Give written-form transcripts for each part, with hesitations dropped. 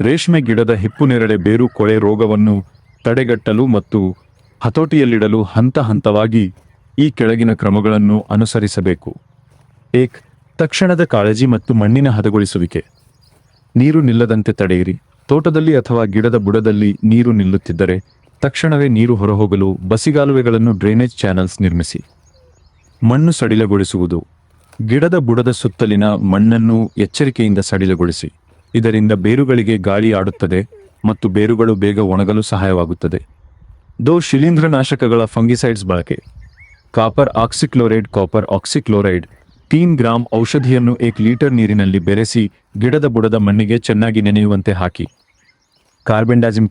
ರೇಷ್ಮೆ ಗಿಡದ ಹಿಪ್ಪುನೇರಳೆ ಬೇರು ಕೊಳೆ ರೋಗವನ್ನು ತಡೆಗಟ್ಟಲು ಮತ್ತು ಹತೋಟಿಯಲ್ಲಿಡಲು ಹಂತ ಹಂತವಾಗಿ ಈ ಕೆಳಗಿನ ಕ್ರಮಗಳನ್ನು ಅನುಸರಿಸಬೇಕು. ಏಕ್, ತಕ್ಷಣದ ಕಾಳಜಿ ಮತ್ತು ಮಣ್ಣಿನ ಹದಗೊಳಿಸುವಿಕೆ. ನೀರು ನಿಲ್ಲದಂತೆ ತಡೆಯಿರಿ. ತೋಟದಲ್ಲಿ ಅಥವಾ ಗಿಡದ ಬುಡದಲ್ಲಿ ನೀರು ನಿಲ್ಲುತ್ತಿದ್ದರೆ ತಕ್ಷಣವೇ ನೀರು ಹೊರಹೋಗಲು ಬಸಿಗಾಲುವೆಗಳನ್ನು ಡ್ರೈನೇಜ್ ಚಾನಲ್ಸ್ ನಿರ್ಮಿಸಿ. ಮಣ್ಣು ಸಡಿಲಗೊಳಿಸುವುದು. ಗಿಡದ ಬುಡದ ಸುತ್ತಲಿನ ಮಣ್ಣನ್ನು ಎಚ್ಚರಿಕೆಯಿಂದ ಸಡಿಲಗೊಳಿಸಿ. ಇದರಿಂದ ಬೇರುಗಳಿಗೆ ಗಾಳಿ ಆಡುತ್ತದೆ ಮತ್ತು ಬೇರುಗಳು ಬೇಗ ಒಣಗಲು ಸಹಾಯವಾಗುತ್ತದೆ. ಶಿಲೀಂಧ್ರನಾಶಕಗಳ ಫಂಗಿಸೈಡ್ಸ್ ಬಳಕೆ. ಕಾಪರ್ ಆಕ್ಸಿಕ್ಲೋರೈಡ್ 3 ಗ್ರಾಂ ಔಷಧಿಯನ್ನು 1 ಲೀಟರ್ ನೀರಿನಲ್ಲಿ ಬೆರೆಸಿ ಗಿಡದ ಬುಡದ ಮಣ್ಣಿಗೆ ಚೆನ್ನಾಗಿ ನೆನೆಯುವಂತೆ ಹಾಕಿ. ಕಾರ್ಬೆಂಡಾಜಿಮ್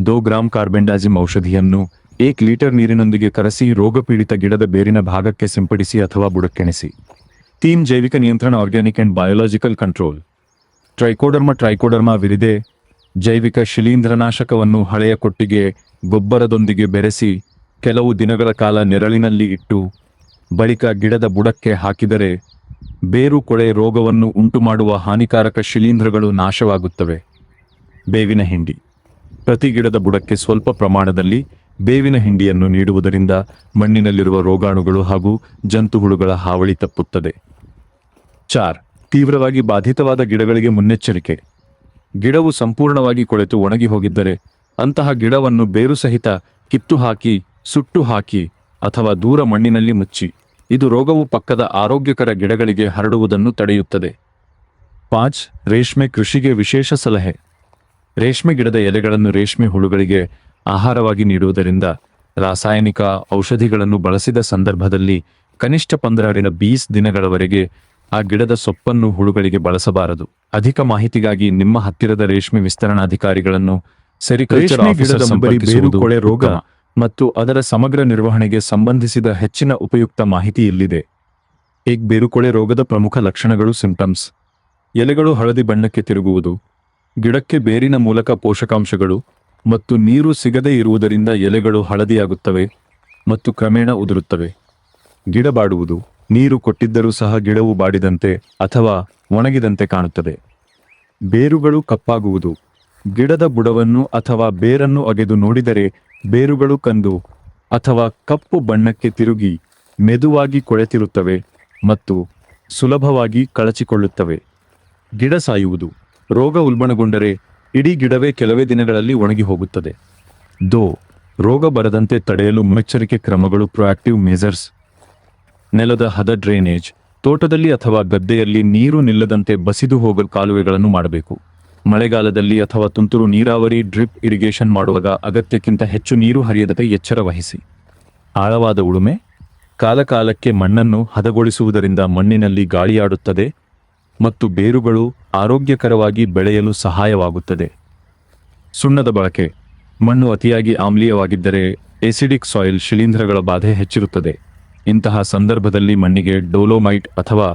2 ಗ್ರಾಂ ಕಾರ್ಬೆಂಡಾಜಿಮ್ ಔಷಧಿಯನ್ನು 1 ಲೀಟರ್ ನೀರಿನೊಂದಿಗೆ ಕರಸಿ ರೋಗಪೀಡಿತ ಗಿಡದ ಬೇರಿನ ಭಾಗಕ್ಕೆ ಸಿಂಪಡಿಸಿ ಅಥವಾ ಬುಡಕ್ಕೆಣಿಸಿ. ಜೈವಿಕ ನಿಯಂತ್ರಣ organic and biological control. Trichoderma viride ಜೈವಿಕ ಶಿಲೀಂಧ್ರನಾಶಕವನ್ನು ಹಳೆಯ ಕೊಟ್ಟಿಗೆ ಗೊಬ್ಬರದೊಂದಿಗೆ ಬೆರೆಸಿ ಕೆಲವು ದಿನಗಳ ಕಾಲ ನೆರಳಿನಲ್ಲಿ ಇಟ್ಟು ಬಳಿಕ ಗಿಡದ ಬುಡಕ್ಕೆ ಹಾಕಿದರೆ ಬೇರು ಕೊಳೆ ರೋಗವನ್ನು ಉಂಟುಮಾಡುವ ಹಾನಿಕಾರಕ ಶಿಲೀಂಧ್ರಗಳು ನಾಶವಾಗುತ್ತವೆ. ಬೇವಿನ ಹಿಂಡಿ. ಪ್ರತಿ ಗಿಡದ ಬುಡಕ್ಕೆ ಸ್ವಲ್ಪ ಪ್ರಮಾಣದಲ್ಲಿ ಬೇವಿನ ಹಿಂಡಿಯನ್ನು ನೀಡುವುದರಿಂದ ಮಣ್ಣಿನಲ್ಲಿರುವ ರೋಗಾಣುಗಳು ಹಾಗೂ ಜಂತುಹುಳುಗಳ ಹಾವಳಿ ತಪ್ಪುತ್ತದೆ. ತೀವ್ರವಾಗಿ ಬಾಧಿತವಾದ ಗಿಡಗಳಿಗೆ ಮುನ್ನೆಚ್ಚರಿಕೆ. ಗಿಡವು ಸಂಪೂರ್ಣವಾಗಿ ಕೊಳೆತು ಒಣಗಿ ಹೋಗಿದ್ದರೆ ಅಂತಹ ಗಿಡವನ್ನು ಬೇರು ಸಹಿತ ಕಿತ್ತು ಹಾಕಿ, ಸುಟ್ಟು ಹಾಕಿ ಅಥವಾ ದೂರ ಮಣ್ಣಿನಲ್ಲಿ ಮುಚ್ಚಿ. ಇದು ರೋಗವು ಪಕ್ಕದ ಆರೋಗ್ಯಕರ ಗಿಡಗಳಿಗೆ ಹರಡುವುದನ್ನು ತಡೆಯುತ್ತದೆ. 5. ರೇಷ್ಮೆ ಕೃಷಿಗೆ ವಿಶೇಷ ಸಲಹೆ. ರೇಷ್ಮೆ ಗಿಡದ ಎಲೆಗಳನ್ನು ರೇಷ್ಮೆ ಹುಳುಗಳಿಗೆ ಆಹಾರವಾಗಿ ನೀಡುವುದರಿಂದ ರಾಸಾಯನಿಕ ಔಷಧಿಗಳನ್ನು ಬಳಸಿದ ಸಂದರ್ಭದಲ್ಲಿ ಕನಿಷ್ಠ 15-20 ದಿನಗಳವರೆಗೆ ಆ ಗಿಡದ ಸೊಪ್ಪನ್ನು ಹುಳುಗಳಿಗೆ ಬಳಸಬಾರದು. ಅಧಿಕ ಮಾಹಿತಿಗಾಗಿ ನಿಮ್ಮ ಹತ್ತಿರದ ರೇಷ್ಮೆ ವಿಸ್ತರಣಾಧಿಕಾರಿಗಳನ್ನು ಸೆರಿಕಲ್ಚರ್ ಆಫೀಸರ್ ಸಂಪರ್ಕಿಸುವುದು ಕೊಳೆ ರೋಗ ಮತ್ತು ಅದರ ಸಮಗ್ರ ನಿರ್ವಹಣೆಗೆ ಸಂಬಂಧಿಸಿದ ಹೆಚ್ಚಿನ ಉಪಯುಕ್ತ ಮಾಹಿತಿ ಇಲ್ಲಿದೆ. ಬೇರುಕೊಳೆ ರೋಗದ ಪ್ರಮುಖ ಲಕ್ಷಣಗಳು. ಸಿಂಪ್ಟಮ್ಸ್. ಎಲೆಗಳು ಹಳದಿ ಬಣ್ಣಕ್ಕೆ ತಿರುಗುವುದು. ಗಿಡಕ್ಕೆ ಬೇರಿನ ಮೂಲಕ ಪೋಷಕಾಂಶಗಳು ಮತ್ತು ನೀರು ಸಿಗದೇ ಇರುವುದರಿಂದ ಎಲೆಗಳು ಹಳದಿಯಾಗುತ್ತವೆ ಮತ್ತು ಕ್ರಮೇಣ ಉದುರುತ್ತವೆ. ಗಿಡ ಬಾಡುವುದು. ನೀರು ಕೊಟ್ಟಿದ್ದರೂ ಸಹ ಗಿಡವು ಬಾಡಿದಂತೆ ಅಥವಾ ಒಣಗಿದಂತೆ ಕಾಣುತ್ತದೆ. ಬೇರುಗಳು ಕಪ್ಪಾಗುವುದು. ಗಿಡದ ಬುಡವನ್ನು ಅಥವಾ ಬೇರನ್ನು ಅಗೆದು ನೋಡಿದರೆ ಬೇರುಗಳು ಕಂದು ಅಥವಾ ಕಪ್ಪು ಬಣ್ಣಕ್ಕೆ ತಿರುಗಿ ಮೆದುವಾಗಿ ಕೊಳೆತಿರುತ್ತವೆ ಮತ್ತು ಸುಲಭವಾಗಿ ಕಳಚಿಕೊಳ್ಳುತ್ತವೆ. ಗಿಡ ಸಾಯುವುದು. ರೋಗ ಉಲ್ಬಣಗೊಂಡರೆ ಇಡೀ ಗಿಡವೇ ಕೆಲವೇ ದಿನಗಳಲ್ಲಿ ಒಣಗಿ ಹೋಗುತ್ತದೆ. ರೋಗ ಬರದಂತೆ ತಡೆಯಲು ಮುನ್ನೆಚ್ಚರಿಕೆ ಕ್ರಮಗಳು. Proactive measures. ನೆಲದ ಹದ. ಡ್ರೈನೇಜ್. ತೋಟದಲ್ಲಿ ಅಥವಾ ಗದ್ದೆಯಲ್ಲಿ ನೀರು ನಿಲ್ಲದಂತೆ ಬಸಿದು ಹೋಗಲು ಕಾಲುವೆಗಳನ್ನು ಮಾಡಬೇಕು. ಮಳೆಗಾಲದಲ್ಲಿ ಅಥವಾ ತುಂತುರು ನೀರಾವರಿ ಡ್ರಿಪ್ ಇರಿಗೇಷನ್ ಮಾಡುವಾಗ ಅಗತ್ಯಕ್ಕಿಂತ ಹೆಚ್ಚು ನೀರು ಹರಿಯದಂತೆ ಎಚ್ಚರ ವಹಿಸಿ. ಆಳವಾದ ಉಳುಮೆ. ಕಾಲಕಾಲಕ್ಕೆ ಮಣ್ಣನ್ನು ಹದಗೊಳಿಸುವುದರಿಂದ ಮಣ್ಣಿನಲ್ಲಿ ಗಾಳಿಯಾಡುತ್ತದೆ ಮತ್ತು ಬೇರುಗಳು ಆರೋಗ್ಯಕರವಾಗಿ ಬೆಳೆಯಲು ಸಹಾಯವಾಗುತ್ತದೆ. ಸುಣ್ಣದ ಬಳಕೆ. ಮಣ್ಣು ಅತಿಯಾಗಿ ಆಮ್ಲೀಯವಾಗಿದ್ದರೆ ಎಸಿಡಿಕ್ ಸಾಯಿಲ್ ಶಿಲೀಂಧ್ರಗಳ ಬಾಧೆ ಹೆಚ್ಚಿರುತ್ತದೆ. ಇಂತಹ ಸಂದರ್ಭದಲ್ಲಿ ಮಣ್ಣಿಗೆ ಡೋಲೋಮೈಟ್ ಅಥವಾ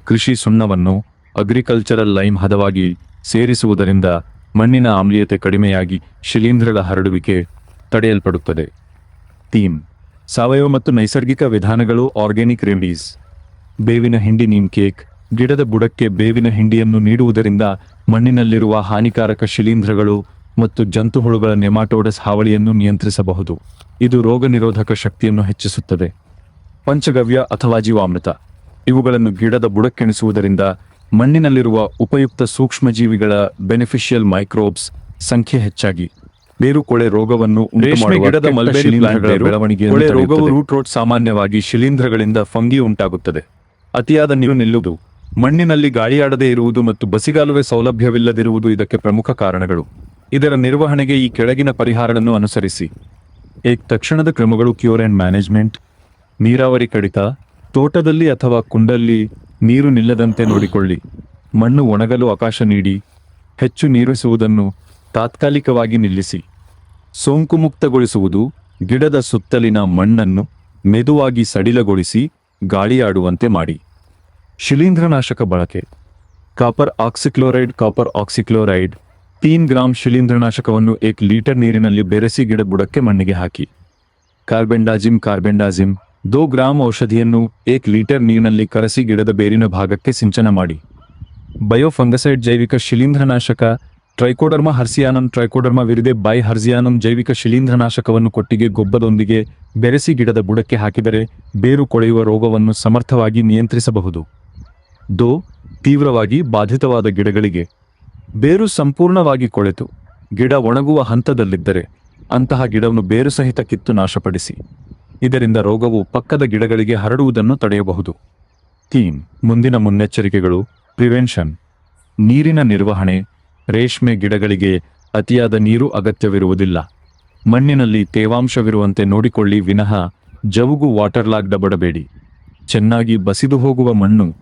ಕೃಷಿ ಸುಣ್ಣವನ್ನು ಅಗ್ರಿಕಲ್ಚರಲ್ ಲೈಮ್ ಹದವಾಗಿ ಸೇರಿಸುವುದರಿಂದ ಮಣ್ಣಿನ ಆಮ್ಲೀಯತೆ ಕಡಿಮೆಯಾಗಿ ಶಿಲೀಂಧ್ರಗಳ ಹರಡುವಿಕೆ ತಡೆಯಲ್ಪಡುತ್ತದೆ. ಸಾವಯವ ಮತ್ತು ನೈಸರ್ಗಿಕ ವಿಧಾನಗಳು. Organic remedies. ಬೇವಿನ ಹಿಂಡಿ. ನೀಮ್ ಕೇಕ್. ಗಿಡದ ಬುಡಕ್ಕೆ ಬೇವಿನ ಹಿಂಡಿಯನ್ನು ನೀಡುವುದರಿಂದ ಮಣ್ಣಿನಲ್ಲಿರುವ ಹಾನಿಕಾರಕ ಶಿಲೀಂಧ್ರಗಳು ಮತ್ತು ಜಂತುಹುಳುಗಳ ನೆಮಾಟೋಡಸ್ ಹಾವಳಿಯನ್ನು ನಿಯಂತ್ರಿಸಬಹುದು. ಇದು ರೋಗ ನಿರೋಧಕ ಶಕ್ತಿಯನ್ನು ಹೆಚ್ಚಿಸುತ್ತದೆ. ಪಂಚಗವ್ಯ ಅಥವಾ ಜೀವಾಮೃತ. ಇವುಗಳನ್ನು ಗಿಡದ ಬುಡಕ್ಕೆಣಿಸುವುದರಿಂದ ಮಣ್ಣಿನಲ್ಲಿರುವ ಉಪಯುಕ್ತ ಸೂಕ್ಷ್ಮಜೀವಿಗಳ ಬೆನಿಫಿಷಿಯಲ್ ಮೈಕ್ರೋಬ್ಸ್ ಸಂಖ್ಯೆ ಹೆಚ್ಚಾಗಿ ಬೇರು ಕೊಳೆ ರೋಗವನ್ನು ಗಿಡದ ಬೆಳವಣಿಗೆ. ರೋಗವು ರೂಟ್ ರೋಟ್. ಸಾಮಾನ್ಯವಾಗಿ ಶಿಲೀಂಧ್ರಗಳಿಂದ ಫಂಗಿ ಉಂಟಾಗುತ್ತದೆ. ಅತಿಯಾದ ನೀರು ನಿಲ್ಲುವುದು, ಮಣ್ಣಿನಲ್ಲಿ ಗಾಳಿಯಾಡದೇ ಇರುವುದು ಮತ್ತು ಬಸಿಗಾಲುವೆ ಸೌಲಭ್ಯವಿಲ್ಲದಿರುವುದು ಇದಕ್ಕೆ ಪ್ರಮುಖ ಕಾರಣಗಳು. ಇದರ ನಿರ್ವಹಣೆಗೆ ಈ ಕೆಳಗಿನ ಪರಿಹಾರಗಳನ್ನು ಅನುಸರಿಸಿ. ತಕ್ಷಣದ ಕ್ರಮಗಳು. Cure and management. ನೀರಾವರಿ ಕಡಿತ. ತೋಟದಲ್ಲಿ ಅಥವಾ ಕುಂಡಲ್ಲಿ ನೀರು ನಿಲ್ಲದಂತೆ ನೋಡಿಕೊಳ್ಳಿ. ಮಣ್ಣು ಒಣಗಲು ಅವಕಾಶ ನೀಡಿ. ಹೆಚ್ಚು ನೀರಿಸುವುದನ್ನು ತಾತ್ಕಾಲಿಕವಾಗಿ ನಿಲ್ಲಿಸಿ. ಸೋಂಕು ಮುಕ್ತಗೊಳಿಸುವುದು. ಗಿಡದ ಸುತ್ತಲಿನ ಮಣ್ಣನ್ನು ಮೆದುವಾಗಿ ಸಡಿಲಗೊಳಿಸಿ ಗಾಳಿಯಾಡುವಂತೆ ಮಾಡಿ. ಶಿಲೀಂಧ್ರನಾಶಕ ಬಳಕೆ. ಕಾಪರ್ ಆಕ್ಸಿಕ್ಲೋರೈಡ್ 3 ಗ್ರಾಂ ಶಿಲೀಂಧ್ರನಾಶಕವನ್ನು 1 ಲೀಟರ್ ನೀರಿನಲ್ಲಿ ಬೆರೆಸಿ ಗಿಡ ಬುಡಕ್ಕೆ ಮಣ್ಣಿಗೆ ಹಾಕಿ. ಕಾರ್ಬೆಂಡಾಜಿಮ್ 2 ಗ್ರಾಂ ಔಷಧಿಯನ್ನು 1 ಲೀಟರ್ ನೀರಿನಲ್ಲಿ ಕರಸಿ ಗಿಡದ ಬೇರಿನ ಭಾಗಕ್ಕೆ ಸಿಂಚನ ಮಾಡಿ. ಬಯೋಫಂಗಸೈಡ್ ಜೈವಿಕ ಶಿಲೀಂಧ್ರನಾಶಕ ಟ್ರೈಕೋಡರ್ಮಾ ಹರ್ಸಿಯಾನಮ್ ಟ್ರೈಕೋಡರ್ಮಾ ವಿರಿದೆ ಬೈ ಹರ್ಸಿಯಾನಮ್ ಜೈವಿಕ ಶಿಲೀಂಧ್ರನಾಶಕವನ್ನು ಕೊಟ್ಟಿಗೆ ಗೊಬ್ಬರದೊಂದಿಗೆ ಬೆರೆಸಿ ಗಿಡದ ಬುಡಕ್ಕೆ ಹಾಕಿದರೆ ಬೇರು ಕೊಳೆಯುವ ರೋಗವನ್ನು ಸಮರ್ಥವಾಗಿ ನಿಯಂತ್ರಿಸಬಹುದು. ತೀವ್ರವಾಗಿ ಬಾಧಿತವಾದ ಗಿಡಗಳಿಗೆ ಬೇರು ಸಂಪೂರ್ಣವಾಗಿ ಕೊಳೆತು ಗಿಡ ಒಣಗುವ ಹಂತದಲ್ಲಿದ್ದರೆ ಅಂತಹ ಗಿಡವನ್ನು ಬೇರು ಸಹಿತ ಕಿತ್ತು ನಾಶಪಡಿಸಿ. ಇದರಿಂದ ರೋಗವು ಪಕ್ಕದ ಗಿಡಗಳಿಗೆ ಹರಡುವುದನ್ನು ತಡೆಯಬಹುದು. ಮುಂದಿನ ಮುನ್ನೆಚ್ಚರಿಕೆಗಳು. ಪ್ರಿವೆನ್ಷನ್. ನೀರಿನ ನಿರ್ವಹಣೆ. ರೇಷ್ಮೆ ಗಿಡಗಳಿಗೆ ಅತಿಯಾದ ನೀರು ಅಗತ್ಯವಿರುವುದಿಲ್ಲ. ಮಣ್ಣಿನಲ್ಲಿ ತೇವಾಂಶವಿರುವಂತೆ ನೋಡಿಕೊಳ್ಳಿ ವಿನಃ ಜವುಗು ವಾಟರ್ಲಾಗ್ಡ ಬಡಬೇಡಿ. ಚೆನ್ನಾಗಿ ಬಸಿದು ಹೋಗುವ ಮಣ್ಣು.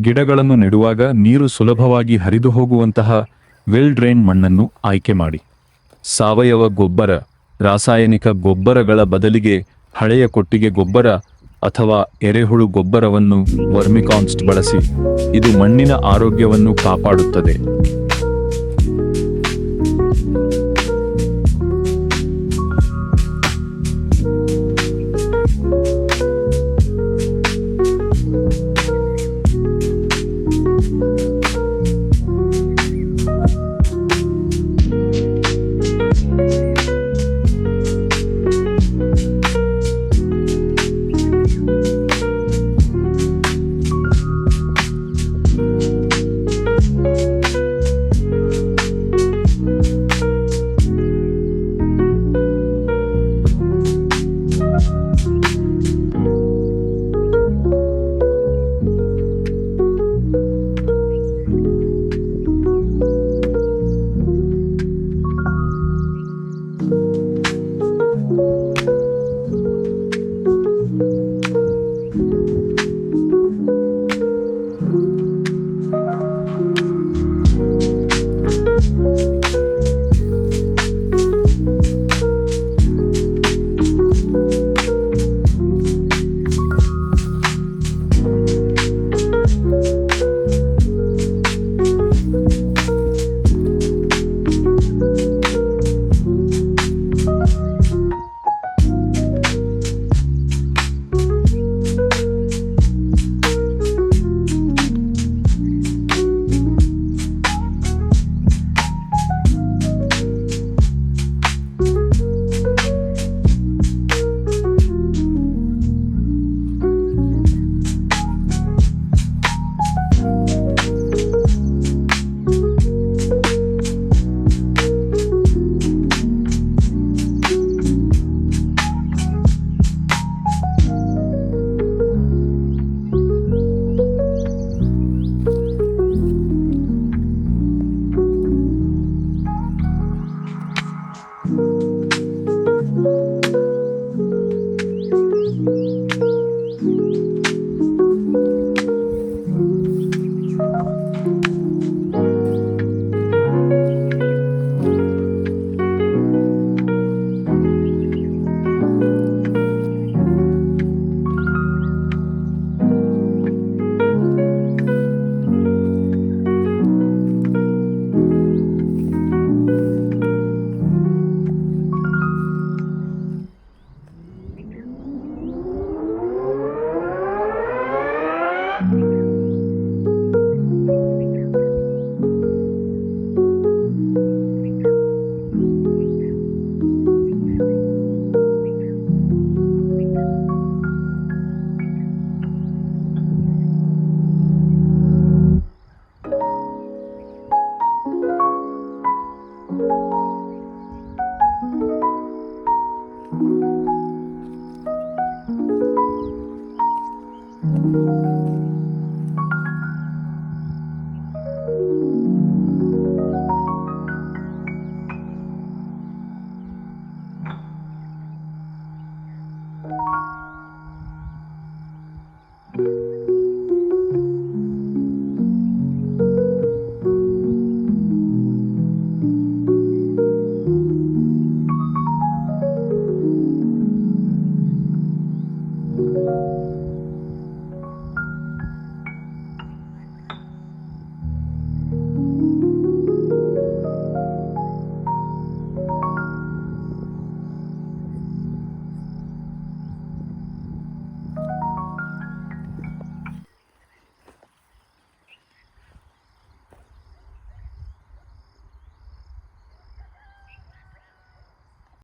ಗಿಡಗಳನ್ನು ನೆಡುವಾಗ ನೀರು ಸುಲಭವಾಗಿ ಹರಿದು ಹೋಗುವಂತಹ ವೆಲ್ ಡ್ರೈನ್ ಮಣ್ಣನ್ನು ಆಯ್ಕೆ ಮಾಡಿ. ಸಾವಯವ ಗೊಬ್ಬರ. ರಾಸಾಯನಿಕ ಗೊಬ್ಬರಗಳ ಬದಲಿಗೆ ಹಳೆಯ ಕೊಟ್ಟಿಗೆ ಗೊಬ್ಬರ ಅಥವಾ ಎರೆಹುಳು ಗೊಬ್ಬರವನ್ನು ವರ್ಮಿಕಾಂಸ್ಟ್ ಬಳಸಿ. ಇದು ಮಣ್ಣಿನ ಆರೋಗ್ಯವನ್ನು ಕಾಪಾಡುತ್ತದೆ.